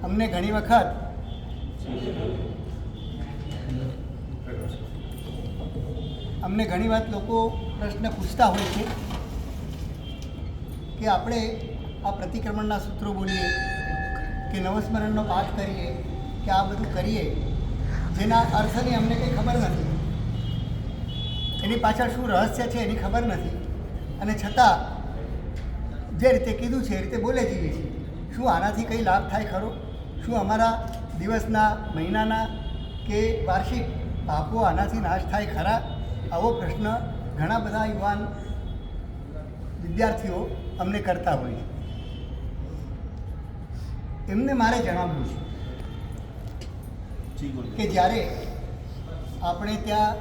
અમને ઘણી વખત લોકો પ્રશ્ન પૂછતા હોય છે કે આપણે આ પ્રતિક્રમણના સૂત્રો બોલીએ કે નવસ્મરણનો પાઠ કરીએ કે આ બધું કરીએ જેના અર્થની અમને કંઈ ખબર નથી, એની પાછળ શું રહસ્ય છે એની ખબર નથી, અને છતાં જે રીતે કીધું છે એ રીતે બોલે જઈએ છીએ. શું આનાથી કંઈ લાભ થાય ખરો? શું અમારા દિવસના, મહિનાના કે વાર્ષિક પાપો આનાથી નાશ થાય ખરા? આવો પ્રશ્ન ઘણા બધા યુવાન વિદ્યાર્થીઓ અમને કરતા હોય છે. એમને મારે જણાવવું છે કે જ્યારે આપણે ત્યાં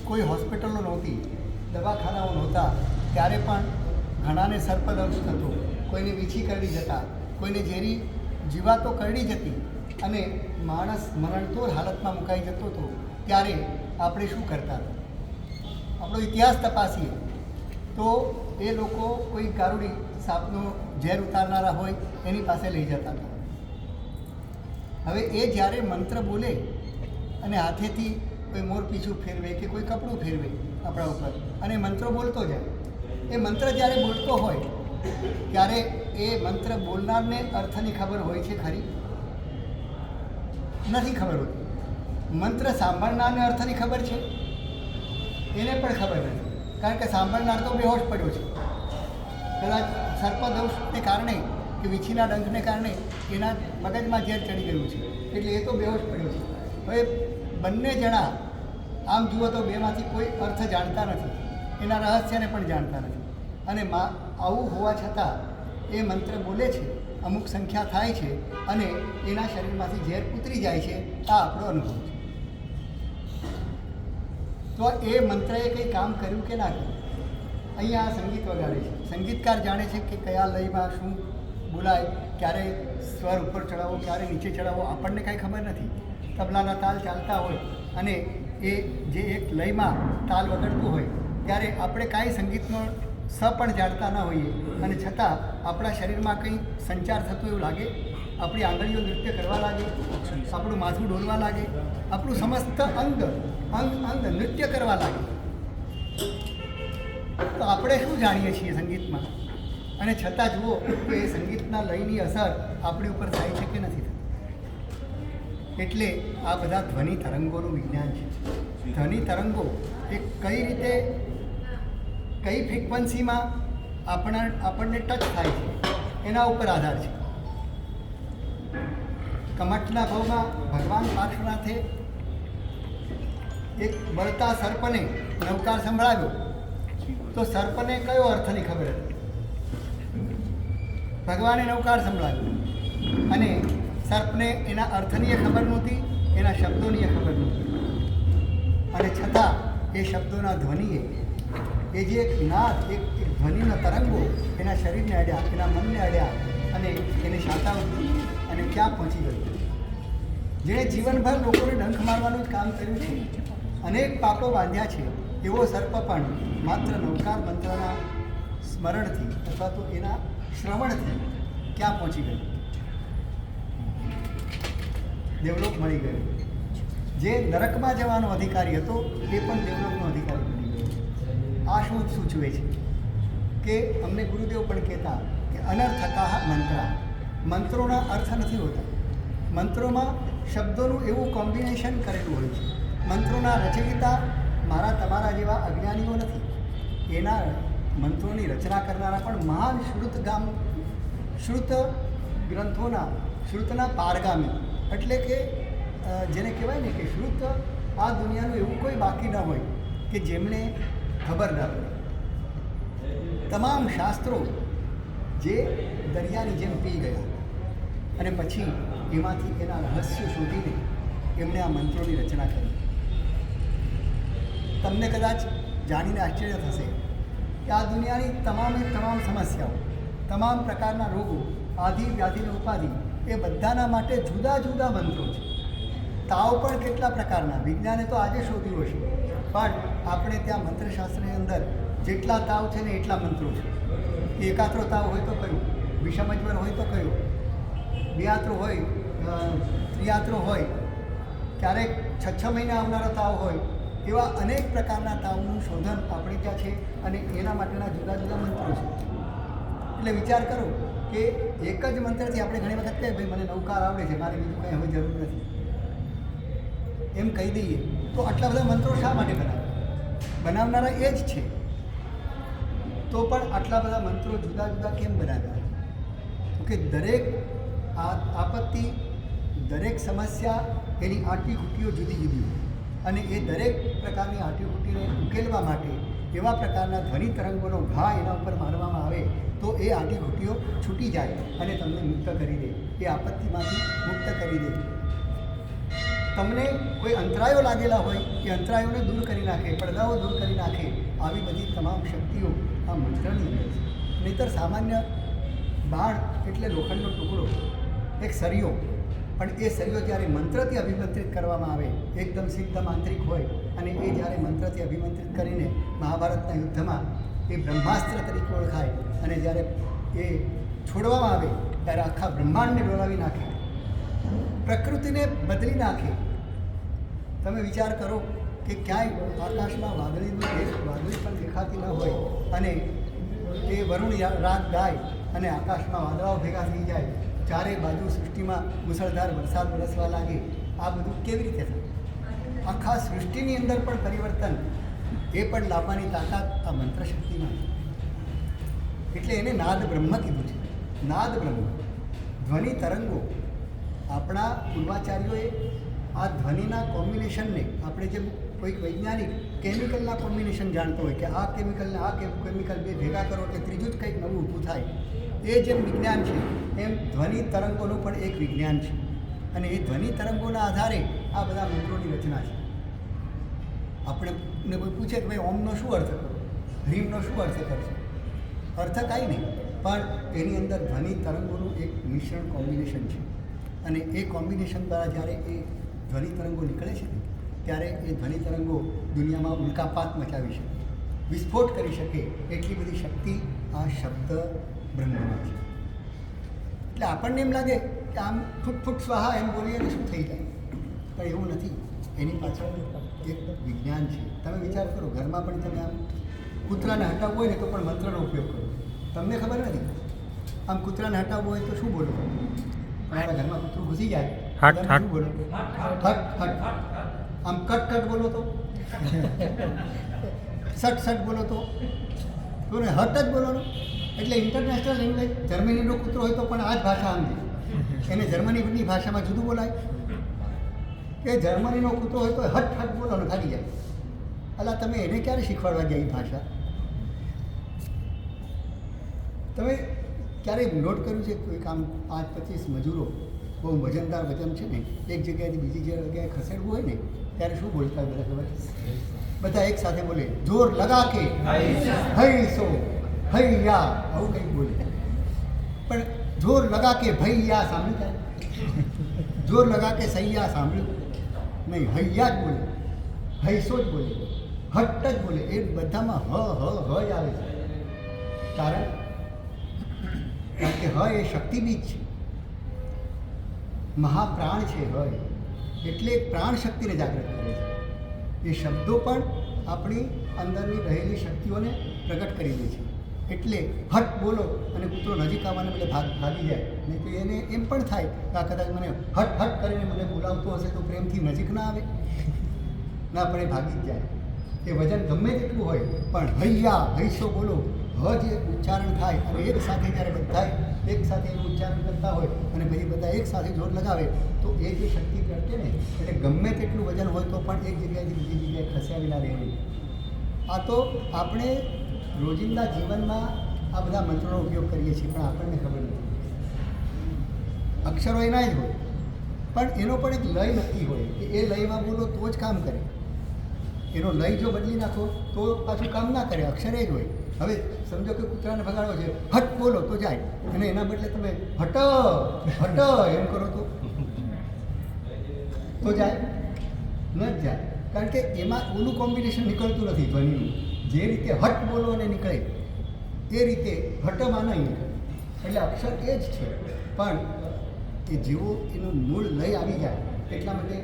કોઈ હોસ્પિટલો નહોતી, દવાખાનાઓ નહોતા, ત્યારે પણ ઘણાને સર્પદંશ થતો, કોઈને વીછી કરડી જતા, કોઈને ઝેરી જીવાતો કરડી જતી અને માણસ મરણતોર હાલતમાં મુકાઈ જતો હતો. ત્યારે આપણે શું કરતા હતા? આપણો ઇતિહાસ તપાસીએ તો એ લોકો કોઈ કારુડી સાપનો ઝેર ઉતારનારા હોય એની પાસે લઈ જતા હતા. હવે એ જ્યારે મંત્ર બોલે અને હાથેથી કોઈ મોર પીછું ફેરવે કે કોઈ કપડું ફેરવે આપણા ઉપર અને મંત્રો બોલતો જાય, એ મંત્ર જ્યારે બોલતો હોય ત્યારે એ મંત્ર બોલનારને અર્થની ખબર હોય છે ખરી? નથી ખબર હોતી. મંત્ર સાંભળનારને અર્થની ખબર છે? એને પણ ખબર નથી, કારણ કે સાંભળનાર તો બેહોશ પડ્યો છે. કદાચ સર્પદંશને કારણે કે વીછીના ડંખને કારણે એના મગજમાં ઝેર ચડી ગયું છે, એટલે એ તો બેહોશ પડ્યો છે. હવે બંને જણા આમ જુઓ તો બેમાંથી કોઈ અર્થ જાણતા નથી, એના રહસ્યને પણ જાણતા નથી, અને આવું હોવા છતાં એ મંત્ર બોલે છે, અમુક સંખ્યા થાય છે અને એના શરીરમાંથી ઝેર ઉતરી જાય છે. આ આપણો અનુભવ છે. તો એ મંત્રએ કંઈ કામ કર્યું કે ના કર્યું? અહીંયા આ સંગીત વગાડે છે, સંગીતકાર જાણે છે કે કયા લયમાં શું બોલાય, ક્યારે સ્વર ઉપર ચડાવવો, ક્યારે નીચે ચડાવવો, આપણને કાંઈ ખબર નથી. તબલાના તાલ ચાલતા હોય અને એ જે એક લયમાં તાલ વગાડતું હોય ત્યારે આપણે કાંઈ સંગીતનો સ પણ જાણતા ન હોઈએ, અને છતાં આપણા શરીરમાં કંઈ સંચાર થતો એવું લાગે, આપણી આંગળીઓ નૃત્ય કરવા લાગે, આપણું માથું ડોલવા લાગે, આપણું સમસ્ત અંગ નૃત્ય કરવા લાગે. તો આપણે શું જાણીએ છીએ સંગીતમાં? અને છતાં જુઓ કે એ સંગીતના લયની અસર આપણી ઉપર થાય છે કે નથી થતી. એટલે આ બધા ધ્વનિ તરંગોનું વિજ્ઞાન છે. ધ્વનિ તરંગો એ કઈ રીતે, કઈ ફ્રીક્વન્સીમાં આપણને ટચ થાય છે એના ઉપર આધાર છે. કમઠના ભાવમાં ભગવાન પાર્શ્વનાથે એક બળતા સર્પને નવકાર સંભળાવ્યો, તો સર્પને કયો અર્થની ખબર હતી? ભગવાને નવકાર સંભળાવ્યો અને સર્પને એના અર્થની ખબર નહોતી, એના શબ્દોની ખબર નહોતી, અને છતાં એ શબ્દોના ધ્વનિએ, એ જે એક નાદ, એક ધ્વનિના તરંગો એના શરીરને અડ્યા, એના મનને અડ્યા અને એને શાંતાવતી અને ક્યાં પહોંચી ગયું. જેણે જીવનભર લોકોને ડંખ મારવાનું જ કામ કર્યું છે, અનેક પાપો બાંધ્યા છે, એવો સર્પ પણ માત્ર નવકાર મંત્રના સ્મરણથી અથવા તો એના શ્રવણથી ક્યાં પહોંચી ગયું? દેવલોક મળી ગયો. જે નરકમાં જવાનો અધિકારી હતો એ પણ દેવલોકનો અધિકારી બની ગયો. આ શું સૂચવે છે કે અમને ગુરુદેવ પણ કહેતા કે અનર્થકા મંત્રા, મંત્રોના અર્થ નથી હોતા. મંત્રોમાં શબ્દોનું એવું કોમ્બિનેશન કરેલું હોય છે. મંત્રોના રચયિતા મારા તમારા જેવા અજ્ઞાનીઓ નથી. એના મંત્રોની રચના કરનારા પણ મહાન શ્રુત ગ્રંથોના, શ્રુતના પારગામી, એટલે કે જેને કહેવાય ને કે શ્રુત આ દુનિયાનું એવું કોઈ બાકી ન હોય કે જેમને ખબર ન પડે. તમામ શાસ્ત્રો જે દરિયાની જેમ પી ગયા અને પછી એમાંથી એના રહસ્યો શોધીને એમણે આ મંત્રોની રચના કરી. તમને કદાચ જાણીને આશ્ચર્ય થશે કે આ દુનિયાની તમામ સમસ્યાઓ, તમામ પ્રકારના રોગો, આધિ વ્યાધિ ઉપાધિ, એ બધાના માટે જુદા જુદા મંત્રો છે. તાવ પણ કેટલા પ્રકારના, વિજ્ઞાને તો આજે શોધ્યું હશે, પણ આપણે ત્યાં મંત્રશાસ્ત્રની અંદર જેટલા તાવ છે ને એટલા મંત્રો છે. કે એકાત્રો તાવ હોય તો કયું, વિષમજ્વર હોય તો કયું, વિયાત્રો હોય, ત્રિયાત્રો હોય, ક્યારેક 6 મહિના આવનારો તાવ હોય, એવા અનેક પ્રકારના તાવનું શોધન આપણે ત્યાં છે અને એના માટેના જુદા જુદા મંત્રો છે. એટલે વિચાર કરો કે એક જ મંત્રથી આપણે ઘણી વખત કહીએ ભાઈ મને નવકાર આવડે છે, મારે બીજું કંઈ હવે જરૂર નથી એમ કહી દઈએ તો આટલા બધા મંત્રો શા માટે બનાવનારા એ જ છે. તો પણ આટલા બધા મંત્રો જુદા જુદા કેમ બનાવ્યા? કે દરેક આપત્તિ, દરેક સમસ્યા એની આંટીઘૂંટીઓ જુદી જુદી હોય અને એ દરેક પ્રકારની આંટીઘૂંટીને ઉકેલવા માટે એવા પ્રકારના ધ્વનિ તરંગોનો ઘા એના ઉપર મારવામાં આવે તો એ આંટીઘૂંટીઓ છૂટી જાય અને તમને મુક્ત કરી દે, એ આપત્તિમાંથી મુક્ત કરી દે. તમને કોઈ અંતરાયો લાગેલા હોય એ અંતરાયોને દૂર કરી નાખે, પડદાઓ દૂર કરી નાખે, આવી બધી તમામ શક્તિઓ આ મંત્રની અંદર છે. નહીંતર સામાન્ય બાણ એટલે લોખંડનો ટુકડો, એક સરિયો, પણ એ સરિયો જ્યારે મંત્રથી અભિમંત્રિત કરવામાં આવે, એકદમ સિદ્ધ આંતરિક હોય અને એ જ્યારે મંત્રથી અભિમંત્રિત કરીને મહાભારતના યુદ્ધમાં એ બ્રહ્માસ્ત્ર તરીકે ઓળખાય અને જ્યારે એ છોડવામાં આવે ત્યારે આખા બ્રહ્માંડને ડોલાવી નાખે, પ્રકૃતિને બદલી નાખે. તમે વિચાર કરો કે ક્યાંય આકાશમાં વાદળી પણ દેખાતી ન હોય અને એ વરુણ રાગ ગાય અને આકાશમાં વાદળાઓ ભેગા થઈ જાય, ચારે બાજુ સૃષ્ટિમાં મુસળધાર વરસાદ વરસવા લાગે. આ બધું કેવી રીતે થાય? આખા સૃષ્ટિની અંદર પણ પરિવર્તન એ પણ લાવવાની તાકાત આ મંત્ર શક્તિમાં છે. એટલે એને નાદ બ્રહ્મ કીધું છે. નાદ બ્રહ્મ, ધ્વનિ તરંગો. આપણા પૂર્વાચાર્યોએ આ ધ્વનિના કોમ્બિનેશનને, આપણે જેમ કોઈક વૈજ્ઞાનિક કેમિકલના કોમ્બિનેશન જાણતો હોય કે આ કેમિકલને આ કેમિકલ બે ભેગા કરો એટલે ત્રીજું જ કંઈક નવું ઊભું થાય, એ જેમ વિજ્ઞાન છે એમ ધ્વનિ તરંગોનું પણ એક વિજ્ઞાન છે. અને એ ધ્વનિ તરંગોના આધારે આ બધા મંત્રોની રચના છે. આપણે કોઈ પૂછે કે ભાઈ ઓમનો શું અર્થ કરો, હ્રીમનો શું અર્થ કરશો? અર્થ કાંઈ નહીં, પણ એની અંદર ધ્વનિ તરંગોનું એક મિશ્રણ કોમ્બિનેશન છે. અને એ કોમ્બિનેશન દ્વારા જ્યારે એ ધ્વનિ તરંગો નીકળે છે ત્યારે એ ધ્વનિ તરંગો દુનિયામાં ઉલ્કાપાત મચાવી શકે, વિસ્ફોટ કરી શકે, એટલી બધી શક્તિ આ શબ્દ બ્રહ્મમાં છે. એટલે આપણને એમ લાગે કે આમ ફૂટ ફૂટ સ્વાહા એમ બોલીએ અને શું થઈ જાય, પણ એવું નથી. એની પાછળ એક વિજ્ઞાન છે. તમે વિચાર કરો, ઘરમાં પણ તમે આમ કૂતરાને હટાવવું હોય ને તો પણ મંત્રનો ઉપયોગ કરો. તમને ખબર નથી, આમ કૂતરાને હટાવવું હોય તો શું બોલો? તમારા ઘરમાં કૂતરું ઘૂસી જાય, શું બોલો? હટ હટ. આમ કટ કટ બોલો તો, સટ સટ બોલો તો હટ જ બોલવાનું. એટલે ઇન્ટરનેશનલ લેંગ્વેજ, જર્મનીનો કૂતરો હોય તો પણ આ જ ભાષા સમજે, એને જર્મનીની ભાષામાં જુદું બોલાય. કે જર્મનીનો કૂતરો હોય તો હટ હટ બોલવાનું ખાલી જાય. અલા તમે એને ક્યારે શીખવાડવા ગયા એ ભાષા? તમે ક્યારેય નોટ કર્યું છે કોઈ કામ 5-25 મજૂરો બહુ વજનદાર વજન છે ને એક જગ્યાએથી બીજી જગ્યાએ ખસેડવું હોય ને ત્યારે શું બોલતા બધા ખબર? બધા એક સાથે બોલે, જોર લગા કે હૈસો હૈયા, આવું કંઈક બોલે. પણ જોર લગા કે ભૈયા સાંભળ્યું? જોર લગા કે સૈયા સાંભળ્યું નહીં? હૈયા જ બોલે, હૈસો જ બોલે, હટ્ટ જ બોલે. એ બધામાં હ જ આવે છે. કારણ કે હ એ શક્તિબીજ છે, મહાપ્રાણ છે હ, એટલે પ્રાણ શક્તિને જાગૃત કરે છે. એ શબ્દો પણ આપણી અંદરની રહેલી શક્તિઓને પ્રગટ કરી દે છે. એટલે હટ બોલો અને કૂતરો નજીક આવવાને બદલે ભાગી જાય. નહીં તો એને એમ પણ થાય કે આ કદાચ મને હટ હટ કરીને મને બોલાવતો હશે તો પ્રેમથી નજીક ના આવે, ના પણ એ ભાગી જ જાય. એ વજન ગમે તેટલું હોય પણ હૈયા હૈસો બોલો, હ જે ઉચ્ચારણ થાય અને એક સાથે જ્યારે બધા એક સાથે એનું ઉચ્ચારણ કરતા હોય અને પછી બધા એક સાથે જોર લગાવે તો એ જે શક્તિ કરશે ને, એટલે ગમે તેટલું વજન હોય તો પણ એક જગ્યાએથી બીજી જગ્યાએ ખસેડીના રહે નહીં. આ તો આપણે રોજિંદા જીવનમાં આ બધા મંત્રોનો ઉપયોગ કરીએ છીએ પણ આપણને ખબર નથી. અક્ષરો એના જ હોય પણ એનો પણ એક લય નક્કી હોય કે એ લયમાં બોલો તો જ કામ કરે. એનો લય જો બદલી નાખો તો પાછું કામ ના કરે, અક્ષર એ જ હોય. હવે સમજો કે કૂતરાને ભગાડો છે, હટ બોલો તો જાય, અને એના બદલે તમે હટ હટ એમ કરો તો જાય? ન જ જાય. કારણ કે એમાં ઓલું કોમ્બિનેશન નીકળતું નથી ધ્વનિનું. જે રીતે હટ બોલો અને નીકળે એ રીતે ઘટમાં નહીં, એટલે અક્ષર એ જ છે, પણ કે જેવો એનું મૂળ લય આવી જાય એટલા માટે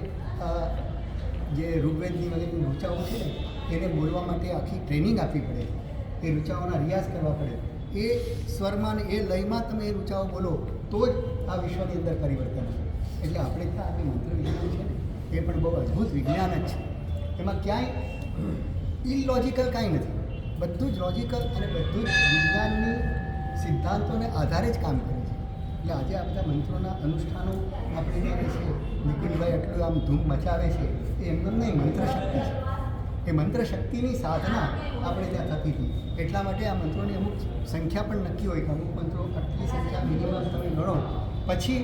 જે ઋગ્વેદની વગેરેની ઋચાઓ છે ને એને બોલવા માટે આખી ટ્રેનિંગ આપવી પડે, એ ઋચાઓના રિયાઝ કરવા પડે. એ સ્વરમાં ને એ લયમાં તમે એ ઋચાઓ બોલો તો જ આ વિશ્વની અંદર પરિવર્તન છે. એટલે આપણે ત્યાં આ મંત્ર વિજ્ઞાન છે ને એ પણ બહુ અદ્ભુત વિજ્ઞાન જ છે. એમાં ક્યાંય ઇલોજિકલ કાંઈ નથી, બધું જ લોજિકલ અને બધું જ વિજ્ઞાનની સિદ્ધાંતોને આધારે જ કામ કરે છે. એટલે આજે આ બધા મંત્રોના અનુષ્ઠાનો આપણે જોઈએ છીએ, નિકુંજભાઈ આટલું આમ ધૂમ મચાવે છે, એ એમનો નહીં, મંત્ર શક્તિ છે. એ મંત્ર શક્તિની સાધના આપણે ત્યાં થતી હતી. એટલા માટે આ મંત્રોની અમુક સંખ્યા પણ નક્કી હોય કે અમુક મંત્રો આટલી સંખ્યા મિનિમમ તમે ગણો પછી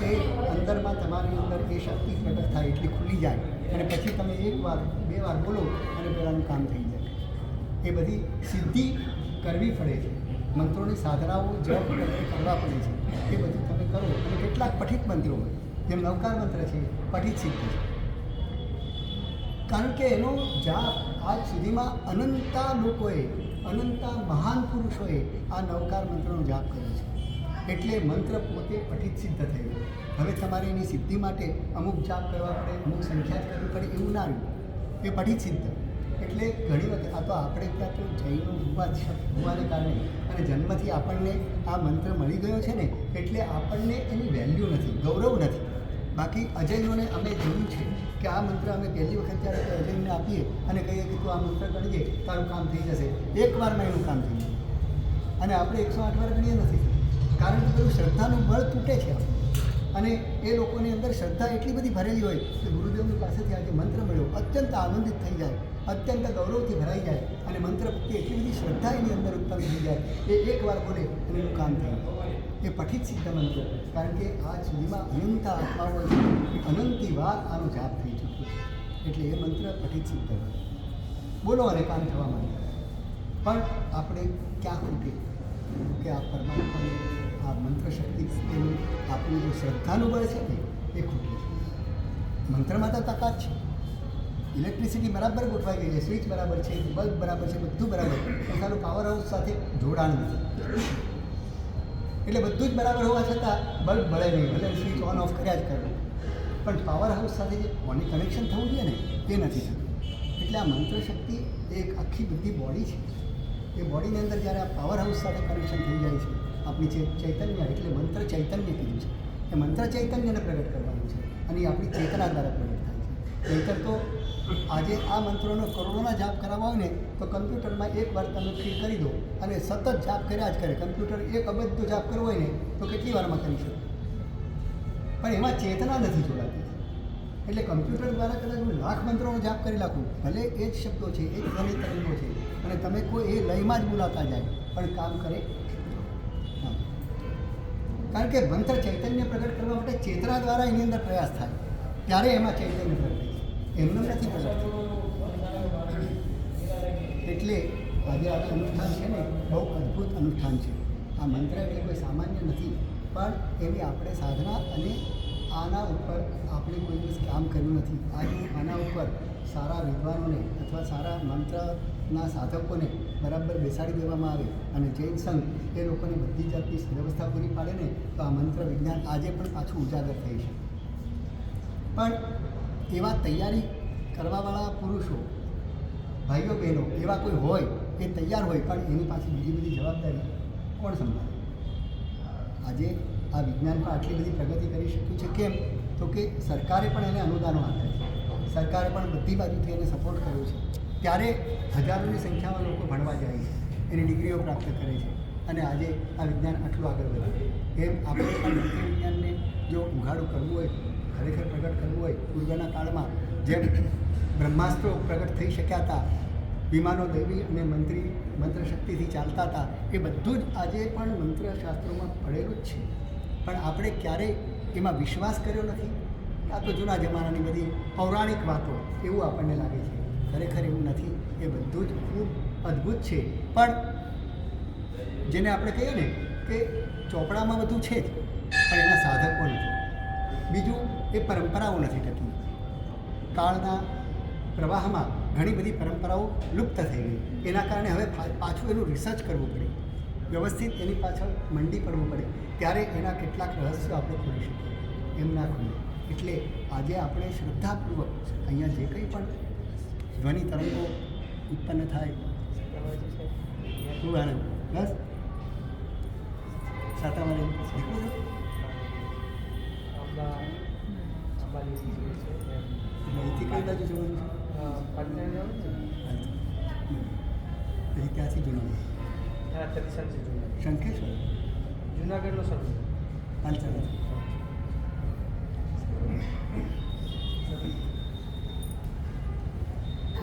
એ અંદરમાં તમારી અંદર એ શક્તિ પ્રગટ થાય, એટલી ખુલી જાય અને પછી તમે એક વાર બે વાર બોલો અને પહેલાંનું કામ થઈ જાય. એ બધી સિદ્ધિ કરવી પડે છે, મંત્રોની સાધનાઓ જપ કરવા પડે છે. એ બધું તમે કરો અને કેટલાક પઠિત મંત્રો હોય, જેમ નવકાર મંત્ર છે, પઠિત સિદ્ધ છે. કારણ કે એનો જાપ આજ સુધીમાં અનંતા લોકોએ, અનંતા મહાન પુરુષોએ આ નવકાર મંત્રનો જાપ કર્યો છે. એટલે મંત્ર પોતે પઠિત સિદ્ધ થયું. હવે તમારે એની સિદ્ધિ માટે અમુક જાપ કરવા પડે, અમુક સંખ્યા જ કરવી પડે એવું ના રહ્યું, એ પઠિત સિદ્ધ. એટલે ઘણી વખત આ તો આપણે ત્યાં તો જૈનો હોવાને કારણે અને જન્મથી આપણને આ મંત્ર મળી ગયો છે ને એટલે આપણને એની વેલ્યુ નથી, ગૌરવ નથી. બાકી અજયનોને અમે જોયું છે કે આ મંત્ર અમે પહેલી વખત જ્યારે અજયને આપીએ અને કહીએ કે તું આ મંત્ર ગણીએ તારું કામ થઈ જશે, એક વારમાં એનું કામ થઈ જાય. અને આપણે 108 વાર ગણીએ નથી, કારણ કે પેલું શ્રદ્ધાનું બળ તૂટે છે. અને એ લોકોની અંદર શ્રદ્ધા એટલી બધી ભરેલી હોય કે ગુરુદેવની પાસેથી આજે મંત્ર મળ્યો અત્યંત આનંદિત થઈ જાય, અત્યંત ગૌરવથી ભરાઈ જાય અને મંત્ર પ્રત્યે એટલી બધી શ્રદ્ધા એની અંદર ઉત્પન્ન થઈ જાય એ એકવાર બોલે અને એનું કામ થઈ જાય. એ પઠિત સિદ્ધ મંત્ર, કારણ કે આજ સુધીમાં અનંત આત્માઓ અનંતી વાર આનો જાપ થઈ ચૂક્યો છે. એટલે એ મંત્ર પઠિત સિદ્ધ બોલો અને કામ થવા માંડે. પણ આપણે ક્યાં ખૂટે કે આ પરમાત્માને આ મંત્ર શક્તિ એનું આપણું જે શ્રદ્ધાનું બળ છે ને એ ખૂટે છે. મંત્રમાં તો તાકાત છે, ઇલેક્ટ્રિસિટી બરાબર ગોઠવાઈ ગઈ છે, સ્વિચ બરાબર છે, બલ્બ બરાબર છે, બધું બરાબર, પણ તારું પાવર હાઉસ સાથે જોડાણ નથી. એટલે બધું જ બરાબર હોવા છતાં બલ્બ બળે નહીં, ભલે સ્વિચ ઓન ઓફ કર્યા જ કરવું, પણ પાવર હાઉસ સાથે જે કનેક્શન થવું જોઈએ ને એ નથી થતું. એટલે આ મંત્ર શક્તિ એક આખી બધી બોડી છે. એ બોડીની અંદર જ્યારે આ પાવર હાઉસ સાથે કનેક્શન થઈ જાય છે આપણી ચૈતન્ય, એટલે મંત્ર ચૈતન્ય કીધું છે. એ મંત્ર ચૈતન્યને પ્રગટ કરવાનું છે અને એ આપણી ચેતના દ્વારા પ્રગટ થાય છે. નહીંતર તો આજે આ મંત્રોનો કરોડોના જાપ કરાવવા હોય ને તો કમ્પ્યુટરમાં એક વાર તમે ફીડ કરી દો અને સતત જાપ કર્યા જ કરે. કમ્પ્યુટર 1 અબજનો જાપ કરવો હોય ને તો કેટલી વારમાં કરી શકે, પણ એમાં ચેતના નથી જોડાતી. એટલે કમ્પ્યુટર દ્વારા કદાચ હું લાખ મંત્રોનો જાપ કરી નાખું, ભલે એ જ શબ્દો છે, એ જ ધ્વનિ તરંગો છે અને તમે કોઈ એ લયમાં જ બોલાતા જાય પણ કામ કરે. કારણ કે મંત્ર ચૈતન્ય પ્રગટ કરવા માટે ચેતના દ્વારા એની અંદર પ્રયાસ થાય ત્યારે એમાં ચૈતન્ય પ્રગટ થાય, એમનું નથી પ્રગટ. એટલે આજે આ અનુષ્ઠાન છે ને બહુ અદ્ભુત અનુષ્ઠાન છે. આ મંત્ર એટલે કોઈ સામાન્ય નથી, પણ એની આપણે સાધના અને આના ઉપર આપણે કોઈ દિવસ કામ કર્યું નથી. આજે આના ઉપર સારા વિદ્વાનોને અથવા સારા મંત્રના સાધકોને બરાબર બેસાડી દેવામાં આવે અને જૈન સંઘ એ લોકોને બધી જાતની વ્યવસ્થા પૂરી પાડે ને તો આ મંત્ર વિજ્ઞાન આજે પણ પાછું ઉજાગર થઈ છે. પણ એવા તૈયારી કરવાવાળા પુરુષો, ભાઈઓ બહેનો એવા કોઈ હોય એ તૈયાર હોય, પણ એની પાછી બીજી બધી જવાબદારી કોણ સંભાળે? આજે આ વિજ્ઞાન પણ આટલી બધી પ્રગતિ કરી શક્યું છે. કેમ? તો કે સરકારે પણ એને અનુદાનો આપ્યા છે, સરકારે પણ બધી બાજુથી એને સપોર્ટ કર્યો છે. ત્યારે હજારોની સંખ્યામાં લોકો ભણવા જાય છે, એની ડિગ્રીઓ પ્રાપ્ત કરે છે અને આજે આ વિજ્ઞાન આટલું આગળ વધે. એમ આપણે આ મંત્ર વિજ્ઞાનને જો ઉઘાડું કરવું હોય, ખરેખર પ્રગટ કરવું હોય, પૂર્વના કાળમાં જેમ બ્રહ્માસ્ત્રો પ્રગટ થઈ શક્યા હતા, વિમાનો દૈવી અને મંત્ર શક્તિથી ચાલતા હતા, એ બધું જ આજે પણ મંત્રશાસ્ત્રોમાં પડેલું જ છે. પણ આપણે ક્યારેય એમાં વિશ્વાસ કર્યો નથી. આ તો જૂના જમાનાની બધી પૌરાણિક વાતો એવું આપણને લાગે છે, ખરેખર એવું નથી. એ બધું જ ખૂબ અદ્ભુત છે. પણ જેને આપણે કહીએ ને કે ચોપડામાં બધું છે જ, પણ એના સાધકો નથી. બીજું એ પરંપરાઓ નથી ટકી. કાળના પ્રવાહમાં ઘણી બધી પરંપરાઓ લુપ્ત થઈ ગઈ. એના કારણે હવે પાછું એનું રિસર્ચ કરવું પડે. વ્યવસ્થિત એની પાછળ મંડી પડવું પડે ત્યારે એના કેટલાક રહસ્યો આપણે ખોલી શકીએ, એમ ના ખોલીએ. એટલે આજે આપણે શ્રદ્ધાપૂર્વક અહીંયા જે કંઈ પણ ધ્વનિ તરંગો ઉત્પન્ન થાય, ખૂબ આનંદ. બસ સાતામારે દીકરો છો એટલે અહીંથી કઈ બાજુ જવાનું છે? પછી ક્યાંથી જવાનું? શંખેશ્વર, જુનાગઢનો સર પાંચાલ.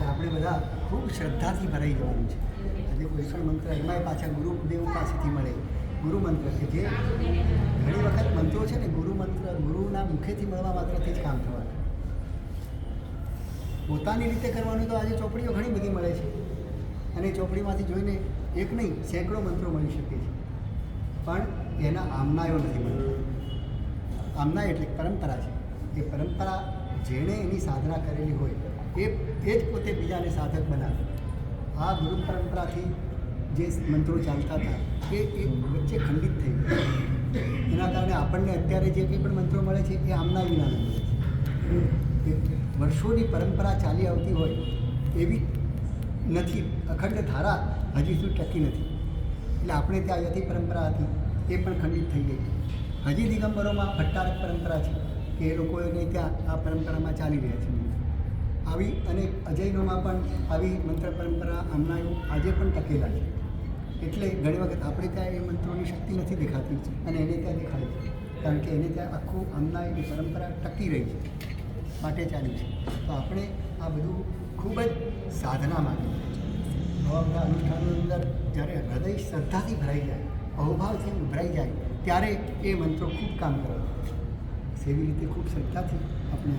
આપણે બધા ખૂબ શ્રદ્ધાથી ભરાઈ જવાનું છે. આજે કોઈ પણ મંત્ર એમાંય પાછા ગુરુદેવ પાસેથી મળે ગુરુ મંત્ર, કે જે ઘણી વખત મંત્રો છે ને ગુરુ મંત્ર ગુરુના મુખેથી મળવા માત્રથી જ કામ થવાનું. પોતાની રીતે કરવાનું તો આજે ચોપડીઓ ઘણી બધી મળે છે અને ચોપડીમાંથી જોઈને એક નહીં સેંકડો મંત્રો મળી શકે છે, પણ એના આમનાયો નથી મળતા. આમનાય એટલે પરંપરા છે. એ પરંપરા જેણે એની સાધના કરેલી હોય એ જ પોતે બીજાને સાધક બનાવે. આ ગુરુ પરંપરાથી જે મંત્રો ચાલતા હતા એ વચ્ચે ખંડિત થઈ ગયા. એના કારણે આપણને અત્યારે જે કંઈ પણ મંત્રો મળે છે એ આમના વિના મળે છે. વર્ષોની પરંપરા ચાલી આવતી હોય એવી નથી, અખંડ ધારા હજી સુધી ટકી નથી. એટલે આપણે ત્યાં યતિ પરંપરા હતી એ પણ ખંડિત થઈ ગઈ. હજી દિગંબરોમાં ભટ્ટારક પરંપરા છે કે એ લોકોને ત્યાં આ પરંપરામાં ચાલી રહ્યા છે. આવી અને અજૈનોમાં પણ આવી મંત્ર પરંપરા આમનાઓ આજે પણ ટકેલા છે. એટલે ઘણી વખત આપણે ત્યાં એ મંત્રોની શક્તિ નથી દેખાતી અને એને ત્યાં દેખાય છે, કારણ કે એને ત્યાં આખું આમનાની પરંપરા ટકી રહી છે માટે ચાલ્યું છે. તો આપણે આ બધું ખૂબ જ સાધના માટે આવા બધા અનુષ્ઠાનોની અંદર જ્યારે હૃદય શ્રદ્ધાથી ભરાઈ જાય, અહોભાવથી ઉભરાઈ જાય ત્યારે એ મંત્રો ખૂબ કામ કરે. એવી રીતે ખૂબ શ્રદ્ધાથી આપણે